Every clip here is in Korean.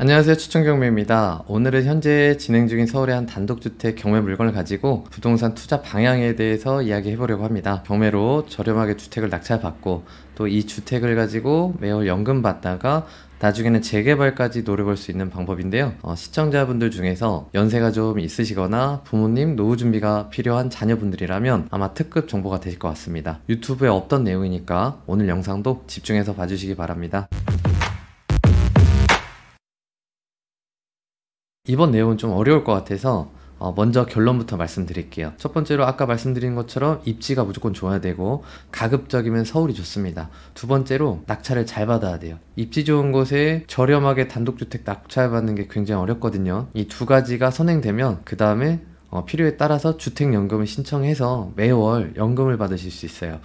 안녕하세요, 추천경매입니다. 오늘은 현재 진행 중인 서울의 한 단독주택 경매 물건을 가지고 부동산 투자 방향에 대해서 이야기해 보려고 합니다. 경매로 저렴하게 주택을 낙찰받고 또 이 주택을 가지고 매월 연금 받다가 나중에는 재개발까지 노려볼 수 있는 방법인데요. 시청자분들 중에서 연세가 좀 있으시거나 부모님 노후 준비가 필요한 자녀분들이라면 아마 특급 정보가 되실 것 같습니다. 유튜브에 없던 내용이니까 오늘 영상도 집중해서 봐주시기 바랍니다. 이번 내용은 좀 어려울 것 같아서 먼저 결론부터 말씀드릴게요. 첫 번째로 아까 말씀드린 것처럼 입지가 무조건 좋아야 되고 가급적이면 서울이 좋습니다. 두 번째로 낙찰을 잘 받아야 돼요. 입지 좋은 곳에 저렴하게 단독주택 낙찰받는 게 굉장히 어렵거든요. 이 두 가지가 선행되면 그 다음에 필요에 따라서 주택연금을 신청해서 매월 연금을 받으실 수 있어요.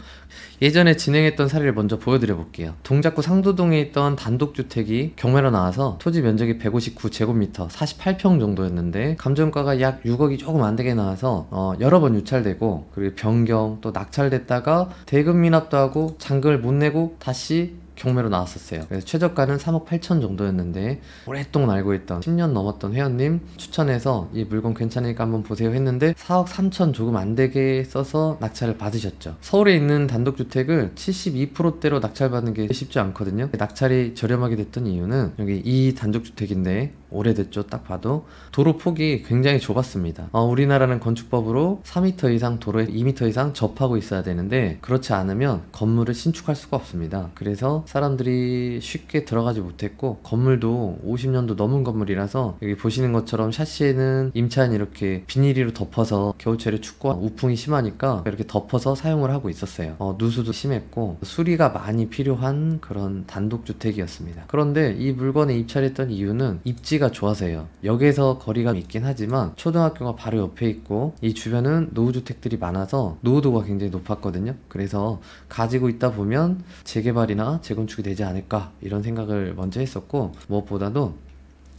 예전에 진행했던 사례를 먼저 보여드려 볼게요. 동작구 상도동에 있던 단독주택이 경매로 나와서 토지 면적이 159제곱미터 48평 정도였는데 감정가가 약 6억이 조금 안 되게 나와서 여러 번 유찰되고 그리고 변경 또 낙찰됐다가 대금 미납도 하고 잔금을 못 내고 다시 경매로 나왔었어요. 그래서 최저가는 3억 8천 정도였는데 오랫동안 알고 있던 10년 넘었던 회원님 추천해서 이 물건 괜찮으니까 한번 보세요 했는데 4억 3천 조금 안 되게 써서 낙찰을 받으셨죠. 서울에 있는 단독주택을 72%대로 낙찰받는 게 쉽지 않거든요. 낙찰이 저렴하게 됐던 이유는 여기 이 단독주택인데 오래됐죠. 딱 봐도 도로 폭이 굉장히 좁았습니다. 우리나라는 건축법으로 4m 이상 도로에 2m 이상 접하고 있어야 되는데 그렇지 않으면 건물을 신축할 수가 없습니다. 그래서 사람들이 쉽게 들어가지 못했고 건물도 50년도 넘은 건물이라서 여기 보시는 것처럼 샤시에는 임차인이 이렇게 비닐로 덮어서 겨울철에 춥고 우풍이 심하니까 이렇게 덮어서 사용을 하고 있었어요. 누수도 심했고 수리가 많이 필요한 그런 단독주택이었습니다. 그런데 이 물건에 입찰했던 이유는 입지가 좋아서요. 역에서 거리가 있긴 하지만 초등학교가 바로 옆에 있고 이 주변은 노후주택들이 많아서 노후도가 굉장히 높았거든요. 그래서 가지고 있다 보면 재개발이나 재건축이 되지 않을까 이런 생각을 먼저 했었고 무엇보다도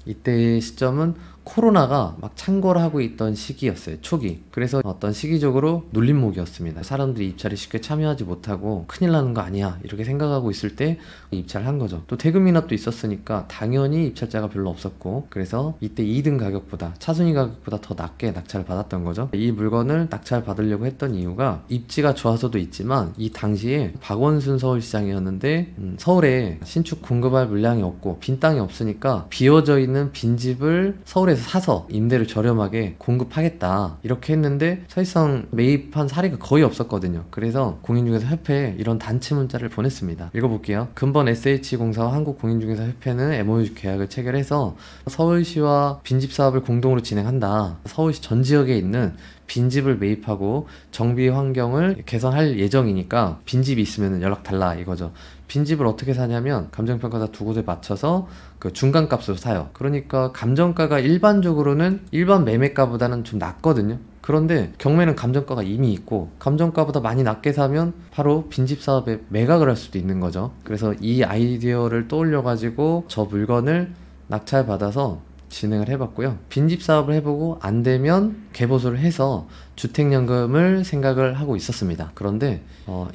이때의 시점은 코로나가 막 창궐 하고 있던 시기였어요. 초기. 그래서 어떤 시기적으로 눌림목이었습니다. 사람들이 입찰에 쉽게 참여하지 못하고 큰일 나는 거 아니야 이렇게 생각하고 있을 때 입찰을 한 거죠. 또 대금 미납도 있었으니까 당연히 입찰자가 별로 없었고 그래서 이때 2등 가격보다 차순위 가격보다 더 낮게 낙찰을 받았던 거죠. 이 물건을 낙찰 받으려고 했던 이유가 입지가 좋아서도 있지만 이 당시에 박원순 서울시장이었는데 서울에 신축 공급할 물량이 없고 빈 땅이 없으니까 비어져 있는 빈집을 서울에서 사서 임대를 저렴하게 공급하겠다 이렇게 했는데 사실상 매입한 사례가 거의 없었거든요. 그래서 공인중개사 협회에 이런 단체 문자를 보냈습니다. 읽어볼게요. 근본 SH공사와 한국공인중개사협회는 MOU 계약을 체결해서 서울시와 빈집 사업을 공동으로 진행한다. 서울시 전 지역에 있는 빈집을 매입하고 정비 환경을 개선할 예정이니까 빈집이 있으면 연락 달라 이거죠. 빈집을 어떻게 사냐면 감정평가사 두 곳에 맞춰서 그 중간값으로 사요. 그러니까 감정가가 일반적으로는 일반 매매가보다는 좀 낮거든요. 그런데 경매는 감정가가 이미 있고 감정가보다 많이 낮게 사면 바로 빈집 사업에 매각을 할 수도 있는 거죠. 그래서 이 아이디어를 떠올려 가지고 저 물건을 낙찰 받아서 진행을 해봤고요. 빈집 사업을 해보고 안 되면 개보수를 해서 주택연금을 생각을 하고 있었습니다. 그런데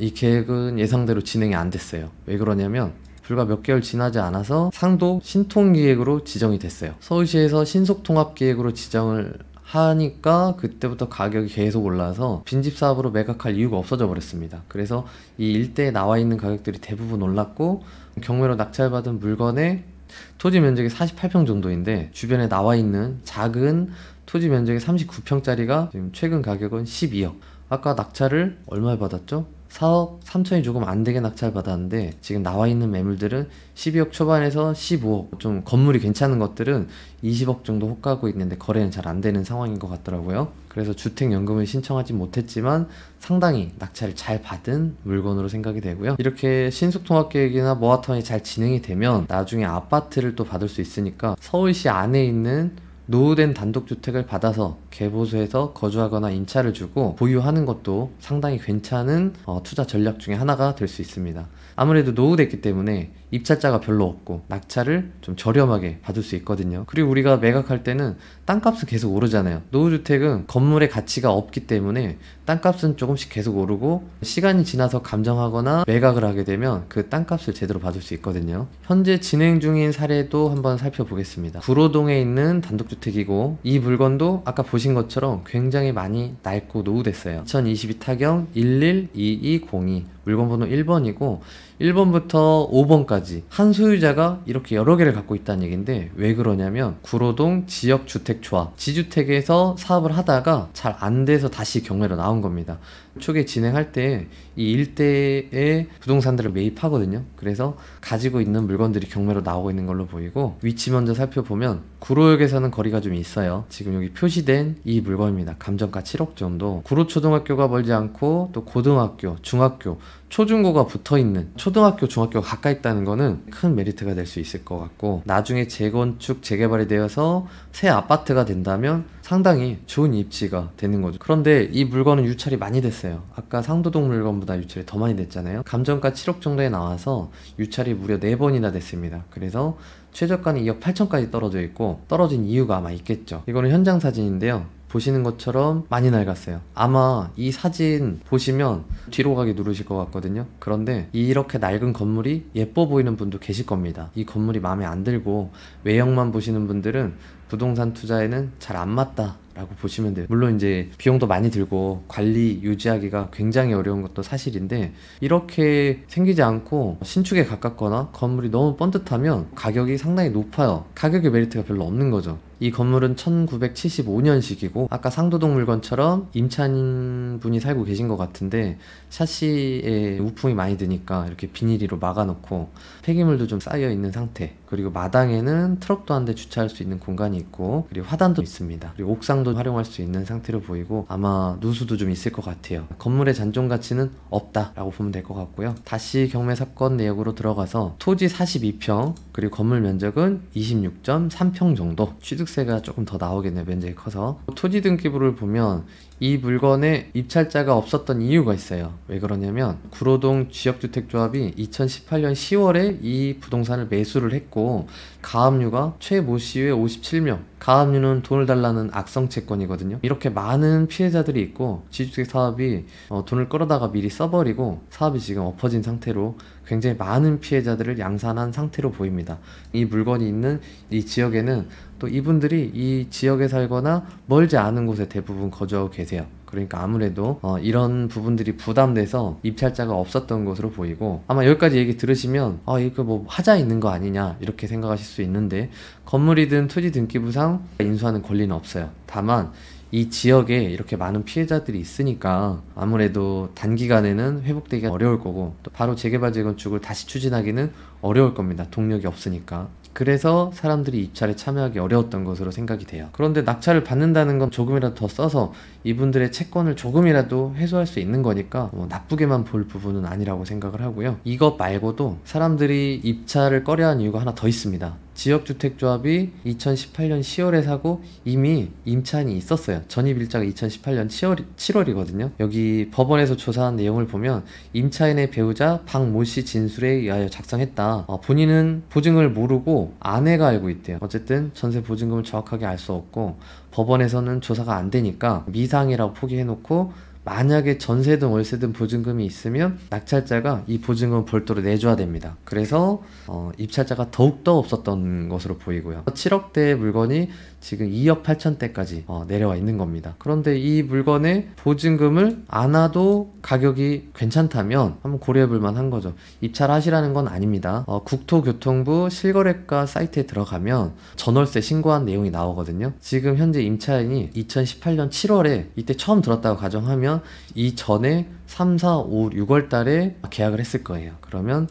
이 계획은 예상대로 진행이 안 됐어요. 왜 그러냐면 불과 몇 개월 지나지 않아서 상도 신통기획으로 지정이 됐어요. 서울시에서 신속통합기획으로 지정을 하니까 그때부터 가격이 계속 올라서 빈집 사업으로 매각할 이유가 없어져 버렸습니다. 그래서 이 일대에 나와 있는 가격들이 대부분 올랐고 경매로 낙찰받은 물건에 토지 면적이 48평 정도인데 주변에 나와 있는 작은 토지 면적이 39평짜리가 지금 최근 가격은 12억. 아까 낙찰을 얼마에 받았죠? 4억 3천이 조금 안 되게 낙찰 받았는데 지금 나와 있는 매물들은 12억 초반에서 15억. 좀 건물이 괜찮은 것들은 20억 정도 호가고 있는데 거래는 잘 안 되는 상황인 것 같더라고요. 그래서 주택연금을 신청하지 못했지만 상당히 낙찰을 잘 받은 물건으로 생각이 되고요. 이렇게 신속통합계획이나 모아텀이 잘 진행이 되면 나중에 아파트를 또 받을 수 있으니까 서울시 안에 있는 노후된 단독주택을 받아서 개보수에서 거주하거나 임차를 주고 보유하는 것도 상당히 괜찮은 투자 전략 중에 하나가 될 수 있습니다. 아무래도 노후됐기 때문에 입찰자가 별로 없고 낙찰을 좀 저렴하게 받을 수 있거든요. 그리고 우리가 매각할 때는 땅값은 계속 오르잖아요. 노후주택은 건물의 가치가 없기 때문에 땅값은 조금씩 계속 오르고 시간이 지나서 감정하거나 매각을 하게 되면 그 땅값을 제대로 받을 수 있거든요. 현재 진행 중인 사례도 한번 살펴보겠습니다. 구로동에 있는 단독주택이고 이 물건도 아까 보신 것처럼 굉장히 많이 낡고 노후됐어요. 2022 타경 112202 물건번호 1번이고 1번부터 5번까지 한 소유자가 이렇게 여러 개를 갖고 있다는 얘기인데, 왜 그러냐면 구로동 지역주택조합 지주택에서 사업을 하다가 잘 안 돼서 다시 경매로 나온 겁니다. 초기에 진행할 때 이 일대의 부동산들을 매입하거든요. 그래서 가지고 있는 물건들이 경매로 나오고 있는 걸로 보이고, 위치 먼저 살펴보면 구로역에서는 거리가 좀 있어요. 지금 여기 표시된 이 물건입니다. 감정가 7억 정도. 구로초등학교가 멀지 않고 또 고등학교, 중학교, 초중고가 붙어있는, 초등학교, 중학교가 가까이 있다는 거는 큰 메리트가 될 수 있을 것 같고, 나중에 재건축, 재개발이 되어서 새 아파트가 된다면 상당히 좋은 입지가 되는 거죠. 그런데 이 물건은 유찰이 많이 됐어요. 아까 상도동 물건보다 유찰이 더 많이 됐잖아요. 감정가 7억 정도에 나와서 유찰이 무려 4번이나 됐습니다. 그래서 최저가는 2억 8천까지 떨어져 있고, 떨어진 이유가 아마 있겠죠. 이거는 현장 사진인데요. 보시는 것처럼 많이 낡았어요. 아마 이 사진 보시면 뒤로 가기 누르실 것 같거든요. 그런데 이렇게 낡은 건물이 예뻐 보이는 분도 계실 겁니다. 이 건물이 마음에 안 들고 외형만 보시는 분들은 부동산 투자에는 잘 안 맞다 라고 보시면 돼요. 물론 이제 비용도 많이 들고 관리 유지하기가 굉장히 어려운 것도 사실인데, 이렇게 생기지 않고 신축에 가깝거나 건물이 너무 번듯하면 가격이 상당히 높아요. 가격의 메리트가 별로 없는 거죠. 이 건물은 1975년식이고 아까 상도동 물건처럼 임차인 분이 살고 계신 것 같은데, 샤시에 우풍이 많이 드니까 이렇게 비닐로 막아놓고 폐기물도 좀 쌓여 있는 상태, 그리고 마당에는 트럭도 한 대 주차할 수 있는 공간이 있고, 그리고 화단도 있습니다. 그리고 옥상도 활용할 수 있는 상태로 보이고, 아마 누수도 좀 있을 것 같아요. 건물의 잔존 가치는 없다라고 보면 될 것 같고요. 다시 경매 사건 내역으로 들어가서 토지 42평, 그리고 건물 면적은 26.3평 정도. 취득세가 조금 더 나오겠네요. 면적이 커서. 토지 등기부를 보면 이 물건에 입찰자가 없었던 이유가 있어요. 왜 그러냐면 구로동 지역주택조합이 2018년 10월에 이 부동산을 매수를 했고, 가압류가 최모 씨의 57명, 가압류는 돈을 달라는 악성 채권이거든요. 이렇게 많은 피해자들이 있고 지주택 사업이 돈을 끌어다가 미리 써버리고 사업이 지금 엎어진 상태로 굉장히 많은 피해자들을 양산한 상태로 보입니다. 이 물건이 있는 이 지역에는 또 이분들이 이 지역에 살거나 멀지 않은 곳에 대부분 거주하고 계세요. 그러니까 아무래도 이런 부분들이 부담돼서 입찰자가 없었던 것으로 보이고, 아마 여기까지 얘기 들으시면 이거 뭐 하자 있는 거 아니냐 이렇게 생각하실 수 있는데, 건물이든 토지 등기부상 인수하는 권리는 없어요. 다만 이 지역에 이렇게 많은 피해자들이 있으니까 아무래도 단기간에는 회복되기가 어려울 거고, 또 바로 재개발 재건축을 다시 추진하기는 어려울 겁니다. 동력이 없으니까. 그래서 사람들이 입찰에 참여하기 어려웠던 것으로 생각이 돼요. 그런데 낙찰을 받는다는 건 조금이라도 더 써서 이분들의 채권을 조금이라도 해소할 수 있는 거니까 나쁘게만 볼 부분은 아니라고 생각을 하고요. 이것 말고도 사람들이 입찰을 꺼려하는 이유가 하나 더 있습니다. 지역주택조합이 2018년 10월에 사고 이미 임차인이 있었어요. 전입일자가 2018년 7월이거든요. 여기 법원에서 조사한 내용을 보면 임차인의 배우자 박모 씨 진술에 의하여 작성했다. 본인은 보증을 모르고 아내가 알고 있대요. 어쨌든 전세 보증금을 정확하게 알 수 없고, 법원에서는 조사가 안 되니까 미상이라고 포기해놓고, 만약에 전세든 월세든 보증금이 있으면 낙찰자가 이 보증금을 별도로 내줘야 됩니다. 그래서 입찰자가 더욱더 없었던 것으로 보이고요. 7억대의 물건이 지금 2억 8천대까지 내려와 있는 겁니다. 그런데 이 물건의 보증금을 안 와도 가격이 괜찮다면 한번 고려해 볼 만한 거죠. 입찰하시라는 건 아닙니다. 국토교통부 실거래가 사이트에 들어가면 전월세 신고한 내용이 나오거든요. 지금 현재 임차인이 2018년 7월에 이때 처음 들었다고 가정하면 이전에 3, 4, 5, 6월 달에 계약을 했을 거예요. 그러면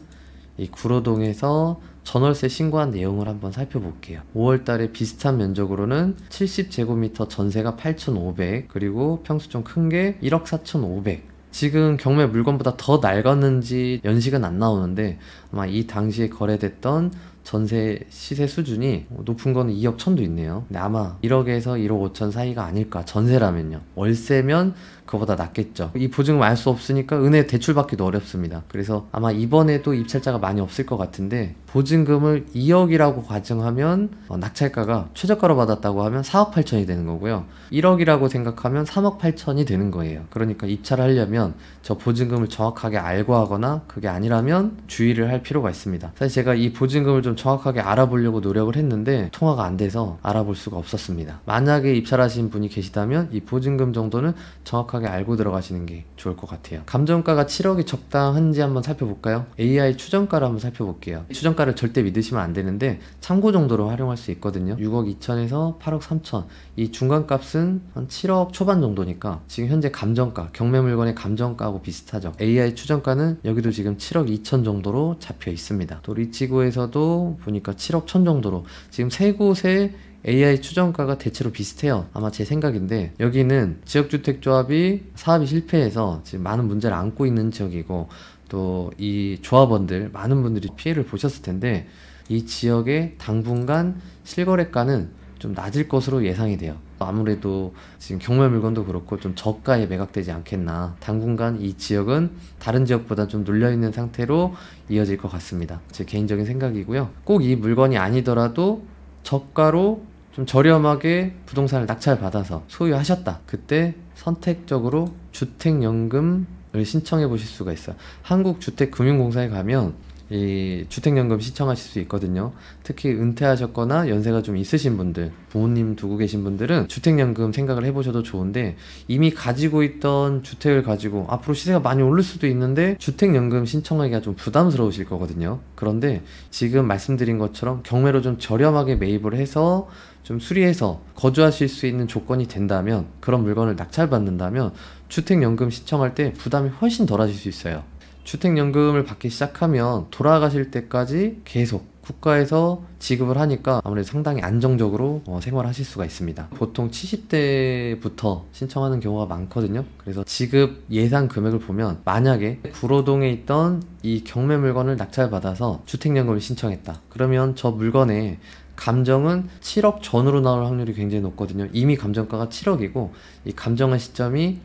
이 구로동에서 전월세 신고한 내용을 한번 살펴볼게요. 5월 달에 비슷한 면적으로는 70제곱미터 전세가 8,500, 그리고 평수 좀 큰 게 1억 4,500. 지금 경매 물건보다 더 낡았는지 연식은 안 나오는데 아마 이 당시에 거래됐던 전세 시세 수준이 높은 거는 2억 1천도 있네요. 근데 아마 1억에서 1억 5천 사이가 아닐까. 전세라면요. 월세면 그거보다 낫겠죠. 이 보증금 알 수 없으니까 은혜 대출 받기도 어렵습니다. 그래서 아마 이번에도 입찰자가 많이 없을 것 같은데, 보증금을 2억이라고 가정하면 낙찰가가 최저가로 받았다고 하면 4억 8천이 되는 거고요. 1억이라고 생각하면 3억 8천이 되는 거예요. 그러니까 입찰을 하려면 저 보증금을 정확하게 알고 하거나, 그게 아니라면 주의를 할 필요가 있습니다. 사실 제가 이 보증금을 좀 정확하게 알아보려고 노력을 했는데 통화가 안 돼서 알아볼 수가 없었습니다. 만약에 입찰하신 분이 계시다면 이 보증금 정도는 정확하게 알고 들어가시는 게 좋을 것 같아요. 감정가가 7억이 적당한지 한번 살펴볼까요? AI 추정가를 한번 살펴볼게요. 추정가를 절대 믿으시면 안 되는데 참고 정도로 활용할 수 있거든요. 6억 2천에서 8억 3천, 이 중간값은 한 7억 초반 정도니까 지금 현재 감정가, 경매 물건의 감정가하고 비슷하죠. AI 추정가는 여기도 지금 7억 2천 정도로 잡혀 있습니다. 또 리치구에서도 보니까 7억 1천 정도로, 지금 세 곳에 AI 추정가가 대체로 비슷해요. 아마 제 생각인데, 여기는 지역주택조합이 사업이 실패해서 지금 많은 문제를 안고 있는 지역이고, 또 이 조합원들 많은 분들이 피해를 보셨을 텐데, 이 지역의 당분간 실거래가는 좀 낮을 것으로 예상이 돼요. 아무래도 지금 경매 물건도 그렇고 좀 저가에 매각되지 않겠나. 당분간 이 지역은 다른 지역보다 좀 눌려있는 상태로 이어질 것 같습니다. 제 개인적인 생각이고요. 꼭 이 물건이 아니더라도 저가로 좀 저렴하게 부동산을 낙찰받아서 소유하셨다. 그때 선택적으로 주택연금을 신청해 보실 수가 있어요. 한국주택금융공사에 가면 이 주택연금 신청하실 수 있거든요. 특히 은퇴하셨거나 연세가 좀 있으신 분들, 부모님 두고 계신 분들은 주택연금 생각을 해보셔도 좋은데, 이미 가지고 있던 주택을 가지고 앞으로 시세가 많이 오를 수도 있는데 주택연금 신청하기가 좀 부담스러우실 거거든요. 그런데 지금 말씀드린 것처럼 경매로 좀 저렴하게 매입을 해서 좀 수리해서 거주하실 수 있는 조건이 된다면, 그런 물건을 낙찰받는다면 주택연금 신청할 때 부담이 훨씬 덜하실 수 있어요. 주택연금을 받기 시작하면 돌아가실 때까지 계속 국가에서 지급을 하니까 아무래도 상당히 안정적으로 생활하실 수가 있습니다. 보통 70대부터 신청하는 경우가 많거든요. 그래서 지급 예상 금액을 보면, 만약에 구로동에 있던 이 경매 물건을 낙찰받아서 주택연금을 신청했다. 그러면 저 물건의 감정은 7억 전후로 나올 확률이 굉장히 높거든요. 이미 감정가가 7억이고 이 감정한 시점이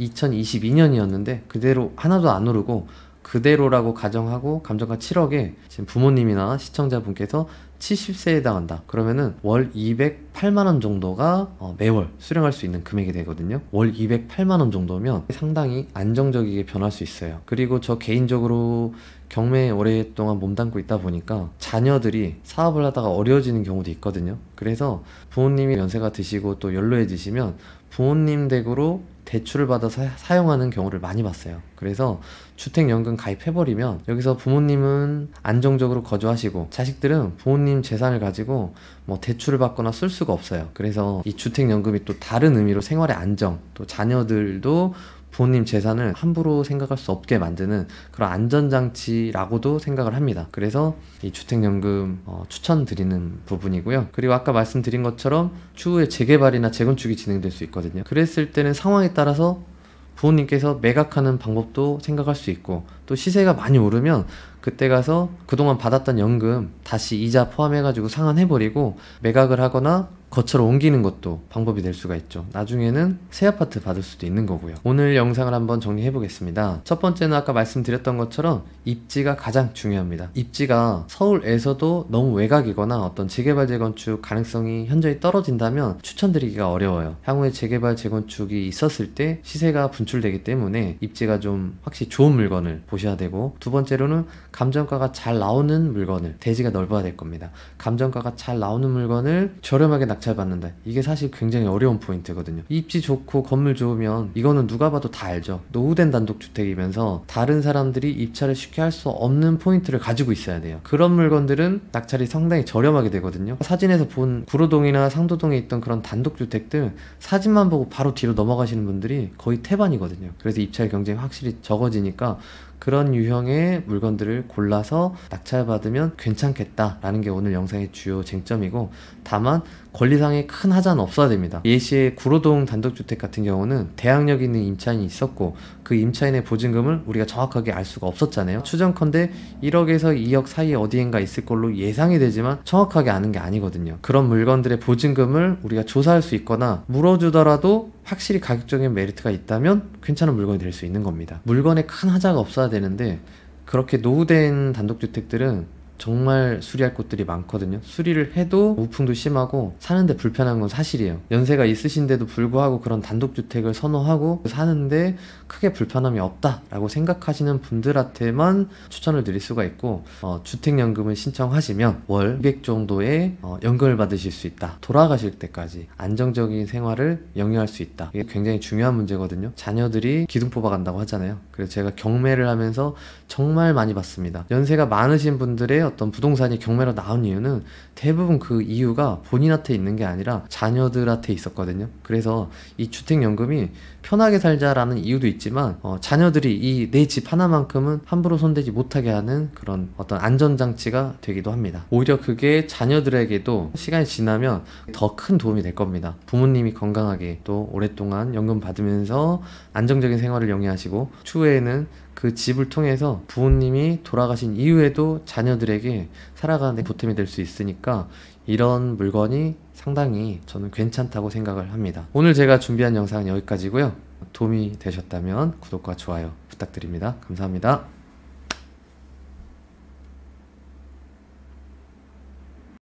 2022년이었는데 그대로 하나도 안 오르고 그대로라고 가정하고 감정가 7억에 지금 부모님이나 시청자분께서 70세에 해당한다. 그러면은 월 208만원 정도가 매월 수령할 수 있는 금액이 되거든요. 월 208만원 정도면 상당히 안정적이게 변할 수 있어요. 그리고 저 개인적으로 경매에 오랫동안 몸담고 있다 보니까 자녀들이 사업을 하다가 어려워지는 경우도 있거든요. 그래서 부모님이 연세가 드시고 또 연로해지시면 부모님 댁으로 대출을 받아서 사용하는 경우를 많이 봤어요. 그래서 주택연금 가입해버리면 여기서 부모님은 안정적으로 거주하시고 자식들은 부모님 재산을 가지고 뭐 대출을 받거나 쓸 수가 없어요. 그래서 이 주택연금이 또 다른 의미로 생활의 안정, 또 자녀들도 부모님 재산을 함부로 생각할 수 없게 만드는 그런 안전장치라고도 생각을 합니다. 그래서 이 주택연금 추천드리는 부분이고요. 그리고 아까 말씀드린 것처럼 추후에 재개발이나 재건축이 진행될 수 있거든요. 그랬을 때는 상황에 따라서 부모님께서 매각하는 방법도 생각할 수 있고, 또 시세가 많이 오르면 그때 가서 그동안 받았던 연금 다시 이자 포함해가지고 상환해버리고 매각을 하거나 거처로 옮기는 것도 방법이 될 수가 있죠. 나중에는 새 아파트 받을 수도 있는 거고요. 오늘 영상을 한번 정리해 보겠습니다. 첫 번째는 아까 말씀드렸던 것처럼 입지가 가장 중요합니다. 입지가 서울에서도 너무 외곽이거나 어떤 재개발 재건축 가능성이 현저히 떨어진다면 추천드리기가 어려워요. 향후에 재개발 재건축이 있었을 때 시세가 분출되기 때문에 입지가 좀 확실히 좋은 물건을 보셔야 되고, 두 번째로는 감정가가 잘 나오는 물건을, 대지가 넓어야 될 겁니다. 감정가가 잘 나오는 물건을 저렴하게 낙찰받는다. 이게 사실 굉장히 어려운 포인트거든요. 입지 좋고 건물 좋으면 이거는 누가 봐도 다 알죠. 노후된 단독주택이면서 다른 사람들이 입찰을 쉽게 할 수 없는 포인트를 가지고 있어야 돼요. 그런 물건들은 낙찰이 상당히 저렴하게 되거든요. 사진에서 본 구로동이나 상도동에 있던 그런 단독주택들 사진만 보고 바로 뒤로 넘어가시는 분들이 거의 태반이거든요. 그래서 입찰 경쟁이 확실히 적어지니까 그런 유형의 물건들을 골라서 낙찰받으면 괜찮겠다라는 게 오늘 영상의 주요 쟁점이고, 다만 권리상의 큰 하자는 없어야 됩니다. 예시의 구로동 단독주택 같은 경우는 대항력 있는 임차인이 있었고 그 임차인의 보증금을 우리가 정확하게 알 수가 없었잖아요. 추정컨대 1억에서 2억 사이에 어디엔가 있을 걸로 예상이 되지만 정확하게 아는 게 아니거든요. 그런 물건들의 보증금을 우리가 조사할 수 있거나 물어주더라도 확실히 가격적인 메리트가 있다면 괜찮은 물건이 될 수 있는 겁니다. 물건에 큰 하자가 없어야 되는데 그렇게 노후된 단독주택들은 정말 수리할 곳들이 많거든요. 수리를 해도 우풍도 심하고 사는데 불편한 건 사실이에요. 연세가 있으신데도 불구하고 그런 단독주택을 선호하고 사는데 크게 불편함이 없다라고 생각하시는 분들한테만 추천을 드릴 수가 있고, 주택연금을 신청하시면 월 200 정도의 연금을 받으실 수 있다. 돌아가실 때까지 안정적인 생활을 영위할 수 있다. 이게 굉장히 중요한 문제거든요. 자녀들이 기둥 뽑아간다고 하잖아요. 그래서 제가 경매를 하면서 정말 많이 봤습니다. 연세가 많으신 분들의 어떤 부동산이 경매로 나온 이유는 대부분 그 이유가 본인한테 있는 게 아니라 자녀들한테 있었거든요. 그래서 이 주택연금이 편하게 살자라는 이유도 있지만 자녀들이 이 내 집 하나만큼은 함부로 손대지 못하게 하는 그런 어떤 안전장치가 되기도 합니다. 오히려 그게 자녀들에게도 시간이 지나면 더 큰 도움이 될 겁니다. 부모님이 건강하게 또 오랫동안 연금 받으면서 안정적인 생활을 영위하시고 추후에는 그 집을 통해서 부모님이 돌아가신 이후에도 자녀들에게 살아가는 데 보탬이 될 수 있으니까 이런 물건이 상당히 저는 괜찮다고 생각을 합니다. 오늘 제가 준비한 영상은 여기까지고요. 도움이 되셨다면 구독과 좋아요 부탁드립니다. 감사합니다.